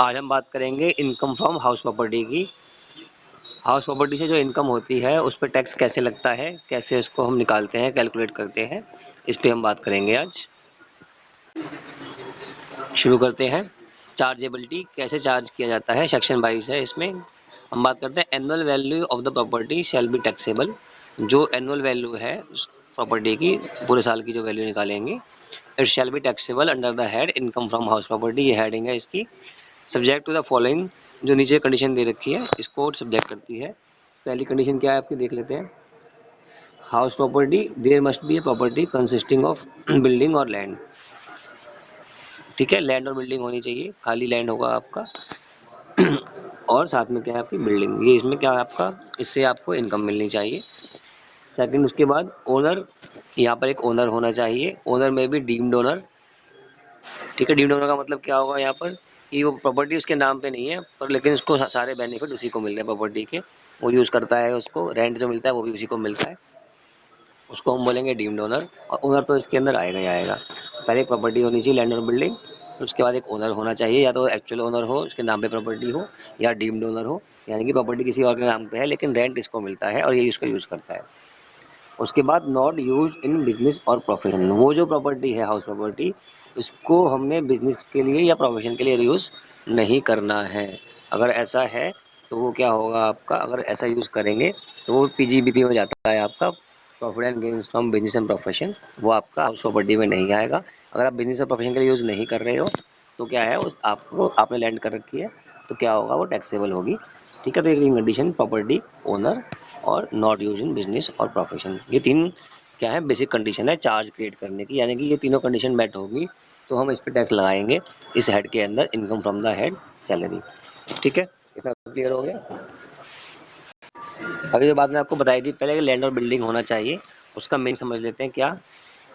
आज हम बात करेंगे इनकम फ्रॉम हाउस प्रॉपर्टी की। हाउस प्रॉपर्टी से जो इनकम होती है उस पर टैक्स कैसे लगता है, कैसे इसको हम निकालते हैं, कैलकुलेट करते हैं, इस पे हम बात करेंगे आज। शुरू करते हैं। चार्जेबिलिटी कैसे चार्ज किया जाता है, सेक्शन 22 है। इसमें हम बात करते हैं annual value of the property shall be taxable. जो एनुअल वैल्यू है उस प्रॉपर्टी की, पूरे साल की जो वैल्यू निकालेंगे, it shall be taxable under the head income from house property. ये हेडिंग है इसकी। सब्जेक्ट टू द फॉलोइंग, जो नीचे कंडीशन दे रखी है इसको सब्जेक्ट करती है। पहली कंडीशन क्या है आपकी, देख लेते हैं। House property, there must be a property consisting of building और लैंड। ठीक है, लैंड और बिल्डिंग होनी चाहिए, खाली लैंड होगा आपका और साथ में क्या है आपकी बिल्डिंग। ये इसमें क्या है आपका, इससे आपको इनकम मिलनी चाहिए। सेकंड, उसके बाद ओनर, यहाँ पर एक ओनर होना चाहिए। ओनर में भी डीम्ड ओनर। ठीक है, डीम्ड ओनर का मतलब क्या होगा यहाँ पर, कि वो प्रॉपर्टी उसके नाम पे नहीं है पर लेकिन उसको सारे बेनिफिट उसी को मिल रहे हैं प्रॉपर्टी के, वो यूज़ करता है, उसको रेंट जो मिलता है वो भी उसी को मिलता है, उसको हम बोलेंगे डीम्ड ओनर। और ओनर तो इसके अंदर आएगा ही आएगा। पहले प्रॉपर्टी होनी चाहिए, लैंड और बिल्डिंग, उसके बाद एक ओनर होना चाहिए, या तो एक्चुअल ओनर हो, उसके नाम पे प्रॉपर्टी हो, या डीम्ड ओनर हो, यानी कि प्रॉपर्टी किसी और के नाम पे है लेकिन रेंट इसको मिलता है और ये उसको यूज़ करता है। उसके बाद नॉट यूज इन बिजनेस और प्रोफेशन, वो जो प्रॉपर्टी है हाउस प्रॉपर्टी, उसको हमने बिजनेस के लिए या प्रोफेशन के लिए यूज़ नहीं करना है। अगर ऐसा है तो वो क्या होगा आपका, अगर ऐसा यूज़ करेंगे तो वो पीजीबीपी में जाता है आपका, profit and gains from business and profession, वो आपका हाउस प्रॉपर्टी में नहीं आएगा। अगर आप बिजनेस और प्रोफेशन के लिए यूज़ नहीं कर रहे हो तो क्या है, उस आपको आपने लैंड कर रखी है तो क्या होगा, वो टैक्सेबल होगी। ठीक है, तो एक कंडीशन प्रॉपर्टी, ओनर और नॉट यूज इन बिजनेस और प्रोफेशन, ये तीन क्या है, बेसिक कंडीशन है चार्ज क्रिएट करने की, यानी कि ये तीनों कंडीशन मेट होगी तो हम इस पर टैक्स लगाएंगे इस हेड के अंदर, income from the head salary. ठीक है, इतना क्लियर हो गया। अभी जो बात मैं आपको बताई थी पहले, लैंड और बिल्डिंग होना चाहिए, उसका मेन समझ लेते हैं क्या।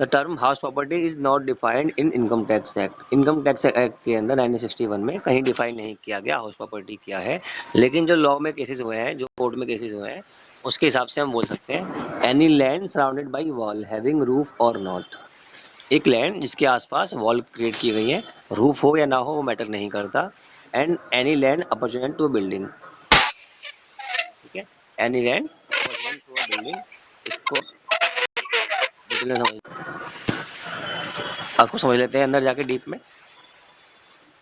The term house property is not defined in income tax act. Income tax act के अंदर 1961 में कहीं डिफाइन नहीं किया गया हाउस प्रॉपर्टी क्या है, लेकिन जो लॉ में केसेस हुए हैं, जो कोर्ट में केसेस हुए हैं, उसके हिसाब से हम बोल सकते हैं any land surrounded by wall having roof और नॉट। एक लैंड जिसके आसपास वॉल क्रिएट की गई है, रूफ हो या ना हो वो मैटर नहीं करता। And any land appurtenant to building. ठीक है, any land appurtenant to building, इसको डिटेल में आपको समझ लेते हैं अंदर जाके डीप में।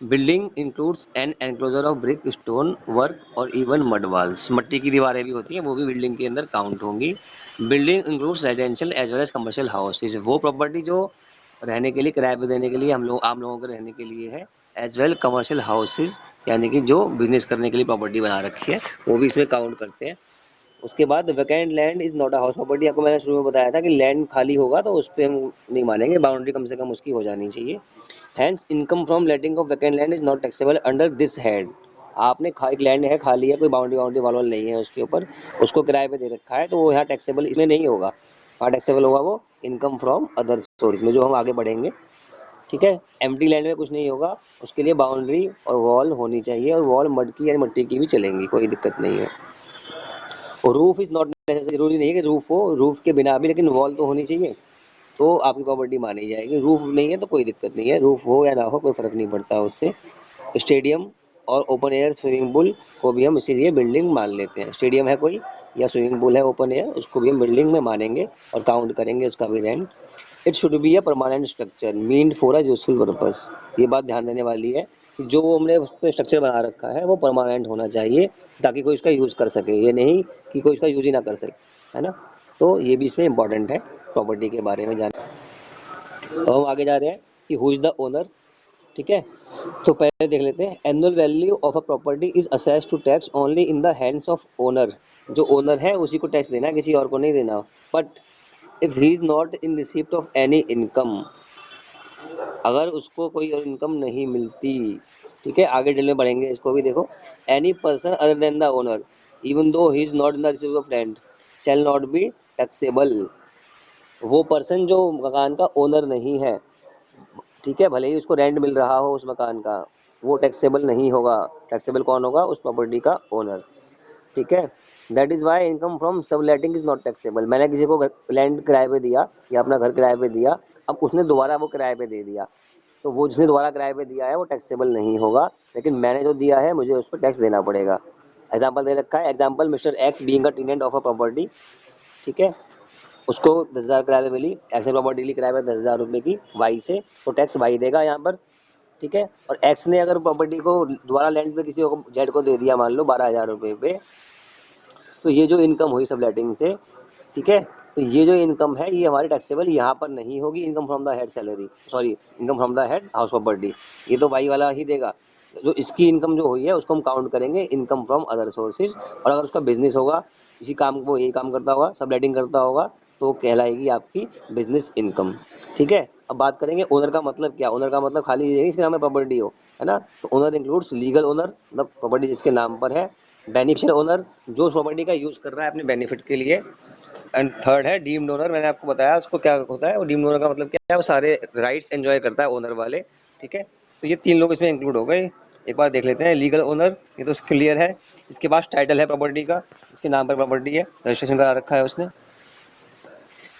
Building includes an enclosure of brick, stone work और इवन मड वाल्स। मट्टी की दीवारें भी होती हैं, वो भी बिल्डिंग के अंदर काउंट होंगी। Building includes residential as well as commercial houses, वो प्रॉपर्टी जो रहने के लिए, किराए पे देने के लिए, हम लोग आम लोगों के रहने के लिए है, एज वेल कमर्शियल हाउसेज, यानी कि जो बिजनेस करने के लिए प्रॉपर्टी बना रखी है वो भी इसमें काउंट करते हैं। उसके बाद vacant land is not a house property. आपको मैंने शुरू में बताया था कि लैंड खाली होगा तो उस पर हम नहीं मानेंगे, बाउंड्री कम से कम उसकी हो जानी चाहिए। Hence income from letting of vacant land is not taxable under this head. आपने एक लैंड है खाली है, कोई बाउंड्री बाउंड्री वाल नहीं है उसके ऊपर, उसको किराए पे दे रखा है, तो वो यहाँ टैक्सेबल इसमें नहीं होगा। हाँ टैक्सेबल होगा वो इनकम फ्रॉम अदर सोर्स में, जो हम आगे बढ़ेंगे। ठीक है, एम्प्टी लैंड में कुछ नहीं होगा, उसके लिए बाउंड्री और वॉल होनी चाहिए, और वॉल मड की या मिट्टी की भी चलेंगी, कोई दिक्कत नहीं है। और रूफ इज नॉट नेसेसरी, जरूरी नहीं है कि रूफ हो, रूफ के बिना भी लेकिन वॉल तो होनी चाहिए, तो आपकी प्रॉपर्टी मानी जाएगी। रूफ नहीं है तो कोई दिक्कत नहीं है, रूफ हो या ना हो कोई फर्क नहीं पड़ता उससे। स्टेडियम और ओपन एयर स्विमिंग पूल को भी हम इसीलिए बिल्डिंग मान लेते हैं। स्टेडियम है कोई या स्विमिंग पूल है ओपन एयर, उसको भी हम बिल्डिंग में मानेंगे और काउंट करेंगे उसका भी rent. It should be a permanent structure meant for a useful purpose. ये बात ध्यान देने वाली है कि जो हमने उस पर स्ट्रक्चर बना रखा है वो परमानेंट होना चाहिए, ताकि कोई उसका यूज़ कर सके, ये नहीं कि कोई उसका यूज ही ना कर सके, है ना। तो ये भी इसमें इंपॉर्टेंट है प्रॉपर्टी के बारे में जान। तो हम आगे जा रहे हैं कि हु इज द ओनर। ठीक है, तो पहले देख लेते हैं। Annual value of a property is assessed to tax only in the hands of owner. जो ओनर है उसी को टैक्स देना है, किसी और को नहीं देना। But if he is not in receipt of any income, अगर उसको कोई और इनकम नहीं मिलती, ठीक है, आगे डिटेल में बढ़ेंगे इसको भी देखो। Any person other than the owner even though he is not in the receipt of rent shall not be taxable. वो पर्सन जो मकान का ओनर नहीं है, ठीक है, भले ही उसको रेंट मिल रहा हो उस मकान का, वो टैक्सेबल नहीं होगा। टैक्सेबल कौन होगा, उस प्रॉपर्टी का ओनर। ठीक है, that is why income from sub letting is not taxable. मैंने किसी को लैंड किराए पे दिया या अपना घर किराए पे दिया, अब उसने दोबारा वो किराए पे दे दिया, तो वो जिसने दोबारा किराए पे दिया है वो टैक्सेबल नहीं होगा, लेकिन मैंने जो दिया है मुझे उस पर टैक्स देना पड़ेगा। एग्जाम्पल दे रखा है, example mister X being a tenant of a property, ठीक है, उसको 10,000 किराए पे मिली, एक्स ने प्रॉपर्टी ली किराए पे 10,000 रुपये की वाई से, तो टैक्स वाई देगा यहाँ पर, ठीक है। और एक्स ने अगर प्रॉपर्टी को दोबारा लैंड पे किसी को जेड को दे दिया मान लो 12,000 रुपये पे, तो ये जो इनकम हुई सब लेटिंग से, ठीक है, तो ये जो इनकम है ये हमारी टैक्सेबल यहाँ पर नहीं होगी, income from the head salary, sorry income from the head house property, ये तो वाई वाला ही देगा। जो इसकी इनकम जो हुई है उसको हम काउंट करेंगे इनकम फ्रॉम अदर सोर्सेज, और अगर उसका बिजनेस होगा, इसी काम को यही काम करता होगा, सब लेटिंग करता होगा, तो वो कहलाएगी आपकी बिजनेस इनकम, ठीक है। अब बात करेंगे ओनर का मतलब क्या, ओनर का मतलब खाली ये नहीं इसके नाम में प्रॉपर्टी हो, है ना, तो ओनर इंक्लूड्स लीगल ओनर, मतलब प्रॉपर्टी जिसके नाम पर है, बेनिफिशियल ओनर जो उस प्रॉपर्टी का यूज कर रहा है अपने बेनिफिट के लिए, एंड थर्ड है डीम्ड ओनर, मैंने आपको बताया उसको क्या होता है, वो डीम्ड ओनर का मतलब क्या है, वो सारे राइट्स एंजॉय करता है ओनर वाले, ठीक है। तो ये 3 लोग इसमें इंक्लूड हो गए। एक बार देख लेते हैं लीगल ओनर, ये तो क्लियर है, इसके पास टाइटल है प्रॉपर्टी का, इसके नाम पर प्रॉपर्टी है, रजिस्ट्रेशन करा रखा है उसने।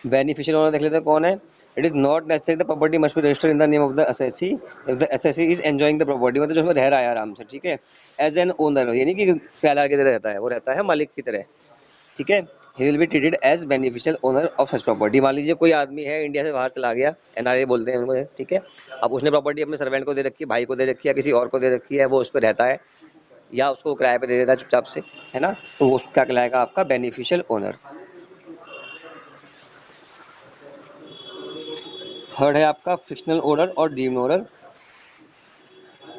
बेनिफिशियल ओनर देख लेते हैं कौन है, it is not necessary the property must be registered in the name of the assessee if the assessee is enjoying the property, मतलब जो उसमें रह रहा है आराम से, ठीक है, एज एन ओनर, यानी कि किराएदार की तरह रहता है, वो रहता है मालिक की तरह, ठीक है। He will be treated as beneficial owner of such property. मान लीजिए कोई आदमी है इंडिया से बाहर चला गया, एनआरए बोलते हैं उनको, ठीक है, अब उसने प्रॉपर्टी अपने सर्वेंट को दे रखी है, भाई को दे रखी है, किसी और को दे रखी है, वो उस पर रहता है या उसको किराए पे दे देता है चुपचाप से, है ना, तो वो क्या कहलाएगा आपका बेनिफिशियल ओनर। थर्ड है आपका फिक्शनल ओनर और deemed owner.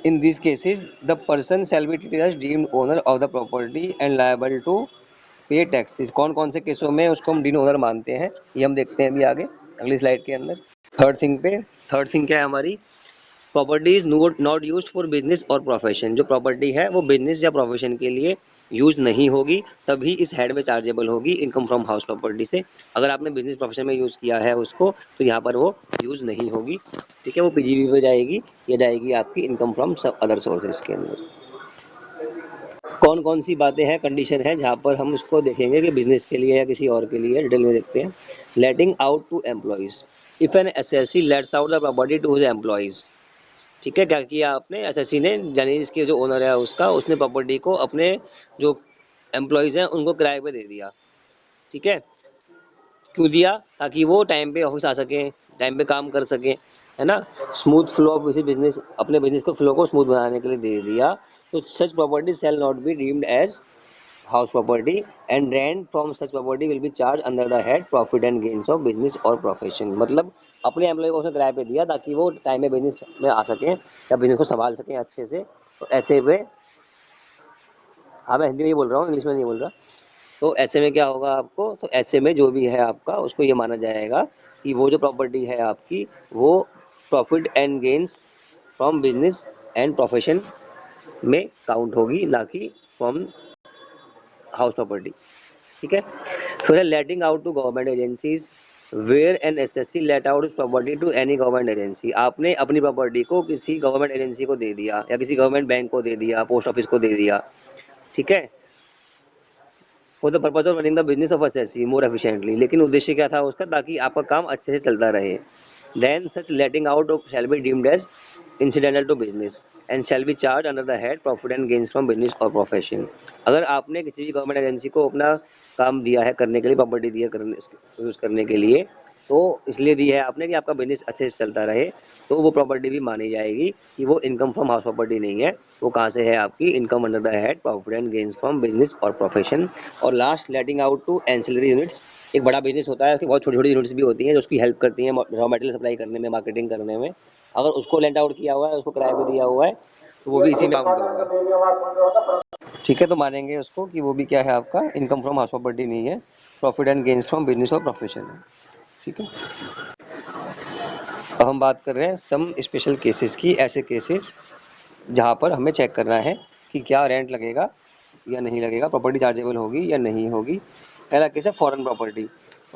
In this cases the person shall be treated as deemed owner of the property and liable to pay taxes. कौन कौन से केसों में उसको हम डीम्ड ओनर मानते हैं ये हम देखते हैं अभी आगे अगली स्लाइड के अंदर। थर्ड थिंग पे, थर्ड थिंग क्या है हमारी, property is not used for business और प्रोफेशन। जो प्रॉपर्टी है वो बिजनेस या प्रोफेशन के लिए यूज नहीं होगी, तभी इस हेड में चार्जेबल होगी इनकम फ्रॉम हाउस प्रॉपर्टी से। अगर आपने बिजनेस प्रोफेशन में यूज़ किया है उसको, तो यहाँ पर वो यूज़ नहीं होगी, ठीक है, वो पीजीबी पे जाएगी, ये जाएगी आपकी इनकम फ्रॉम सब अदर सोर्सेज के अंदर। कौन कौन सी बातें हैं, कंडीशन है जहाँ पर हम उसको देखेंगे कि बिजनेस के लिए या किसी और के लिए, डिटेल में देखते हैं। Letting out to employees, if an assessee lets out the property to his employees, ठीक है, क्या किया आपने, एसएससी ने, यानी इसके जो ओनर है उसका, उसने प्रॉपर्टी को अपने जो एम्प्लॉयज़ हैं उनको किराए पे दे दिया, ठीक है, क्यों दिया, ताकि वो टाइम पे ऑफिस आ सकें, टाइम पे काम कर सकें, है ना, स्मूथ फ्लो ऑफ किसी बिजनेस, अपने बिजनेस को फ्लो को स्मूथ बनाने के लिए दे दिया। तो such property shall not be deemed as house property and rent from such property will be charge under the head profit and gains of business और प्रोफेशन। मतलब अपने एम्प्लॉय को उसने किराए पे दिया ताकि वो टाइम में बिजनेस में आ सकें या बिजनेस को संभाल सकें अच्छे से, तो ऐसे में, हाँ मैं हिंदी में ही बोल रहा हूँ, इंग्लिश में नहीं बोल रहा। तो ऐसे में क्या होगा आपको, तो ऐसे में जो भी है आपका उसको ये माना जाएगा कि वो जो प्रॉपर्टी है आपकी वो profit and gains from business and profession में काउंट होगी, ना कि फ्रॉम हाउस प्रॉपर्टी, ठीक है। फिर letting out to government agencies, where an assessee let out property to any government agency. आपने अपनी प्रॉपर्टी को किसी गवर्नमेंट एजेंसी को दे दिया या किसी गवर्नमेंट बैंक को दे दिया, पोस्ट ऑफिस को दे दिया, ठीक है, for the purpose of running the business of SSC more efficiently, लेकिन उद्देश्य क्या था उसका, ताकि आपका काम अच्छे से चलता रहे। Then such letting out shall be deemed as incidental to business and shall be charged under the head profit and gains from business or profession। अगर आपने किसी भी गवर्नमेंट एजेंसी को अपना काम दिया है करने के लिए, प्रॉपर्टी दी है करने यूज़ करने के लिए, तो इसलिए दी है आपने कि आपका बिजनेस अच्छे से चलता रहे, तो वो प्रॉपर्टी भी मानी जाएगी कि वो इनकम फ्रॉम हाउस प्रॉपर्टी नहीं है, वो कहाँ से है आपकी income under the head profit and gains from business और प्रोफेशन। और last letting out to ancillary units, एक बड़ा बिजनेस होता है, उसकी बहुत छोटी छोटी यूनिट्स भी होती हैं जो उसकी हेल्प करती हैं रॉ मटेरियल सप्लाई करने में, मार्केटिंग करने में। अगर उसको लेंट आउट किया हुआ है, उसको किराए पे दिया हुआ है, तो वो भी इसी में काउंट होगा, ठीक है। तो मानेंगे उसको कि वो भी क्या है आपका इनकम फ्रॉम हाउस प्रॉपर्टी नहीं है, profit and gains from business और प्रोफेशन है, ठीक है। अब हम बात कर रहे हैं सम स्पेशल केसेस की, ऐसे केसेस जहाँ पर हमें चेक करना है कि क्या रेंट लगेगा या नहीं लगेगा, प्रॉपर्टी चार्जेबल होगी या नहीं होगी। पहला केस है फॉरेन प्रॉपर्टी।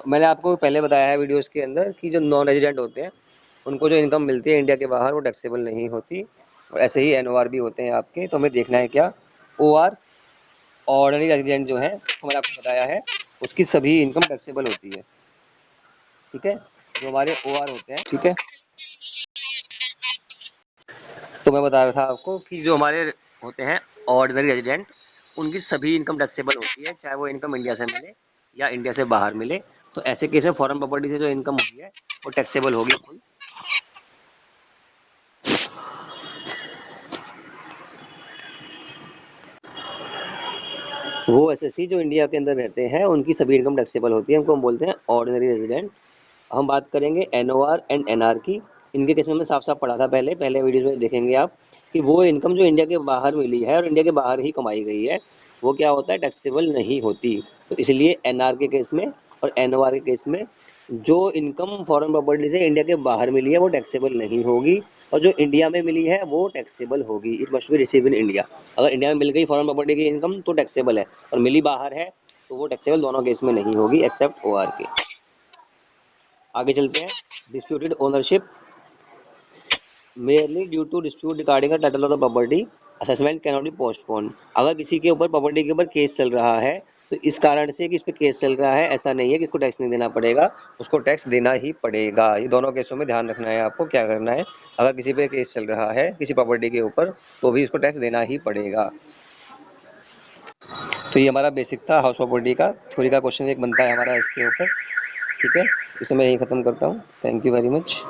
मैंने आपको पहले बताया है वीडियोस के अंदर कि जो नॉन रेजिडेंट होते हैं उनको जो इनकम मिलती है इंडिया के बाहर वो टैक्सेबल नहीं होती, और ऐसे ही एनओआर भी होते हैं आपके। तो हमें देखना है क्या, ओआर ऑर्डिनरी रेजिडेंट जो है, मैंने आपको बताया है उसकी सभी इनकम टैक्सेबल होती है, ठीक है, जो हमारे ओआर होते हैं, ठीक है। तो मैं बता रहा था आपको कि जो हमारे होते हैं ऑर्डिनरी रेजिडेंट, उनकी सभी इनकम टैक्सेबल होती है, चाहे वो इनकम इंडिया से मिले या इंडिया से बाहर मिले। तो ऐसे केस में फॉरेन प्रॉपर्टी से जो इनकम होती है वो टैक्सेबल होगी फुल। वो एसएससी जो इंडिया के अंदर रहते हैं उनकी सभी इनकम टैक्सेबल होती है, उनको हम बोलते हैं ऑर्डिनरी रेजिडेंट। हम बात करेंगे एनओआर एंड एनआर की। इनके केस में मैं साफ साफ पढ़ा था पहले पहले वीडियो में, देखेंगे आप कि वो इनकम जो इंडिया के बाहर मिली है और इंडिया के बाहर ही कमाई गई है वो क्या होता है, टैक्सेबल नहीं होती। तो इसलिए एनआर के केस में और एनओआर के केस में जो इनकम फॉरेन प्रॉपर्टी से इंडिया के बाहर मिली है वो टैक्सेबल नहीं होगी, और जो इंडिया में मिली है वो टैक्सेबल होगी। It must be receive in India. अगर इंडिया में मिल गई फॉरेन प्रॉपर्टी की इनकम तो टैक्सेबल है, और मिली बाहर है तो वो टैक्सेबल दोनों केस में नहीं होगी एक्सेप्ट ओआर के। आगे चलते हैं। Disputed ownership merely due to dispute regarding the title of the property, assessment cannot be postponed। अगर किसी के ऊपर प्रॉपर्टी के ऊपर केस चल रहा है तो इस कारण से कि इस पे केस चल रहा है ऐसा नहीं है कि इसको टैक्स नहीं देना पड़ेगा, उसको टैक्स देना ही पड़ेगा। ये दोनों केसों में ध्यान रखना है आपको, क्या करना है, अगर किसी पे केस चल रहा है किसी प्रॉपर्टी के ऊपर तो भी उसको टैक्स देना ही पड़ेगा। तो ये हमारा बेसिक था हाउस प्रॉपर्टी का। थ्योरी का क्वेश्चन एक बनता है हमारा इसके ऊपर। ठीक है, इसे मैं यही ख़त्म करता हूँ। Thank you very much.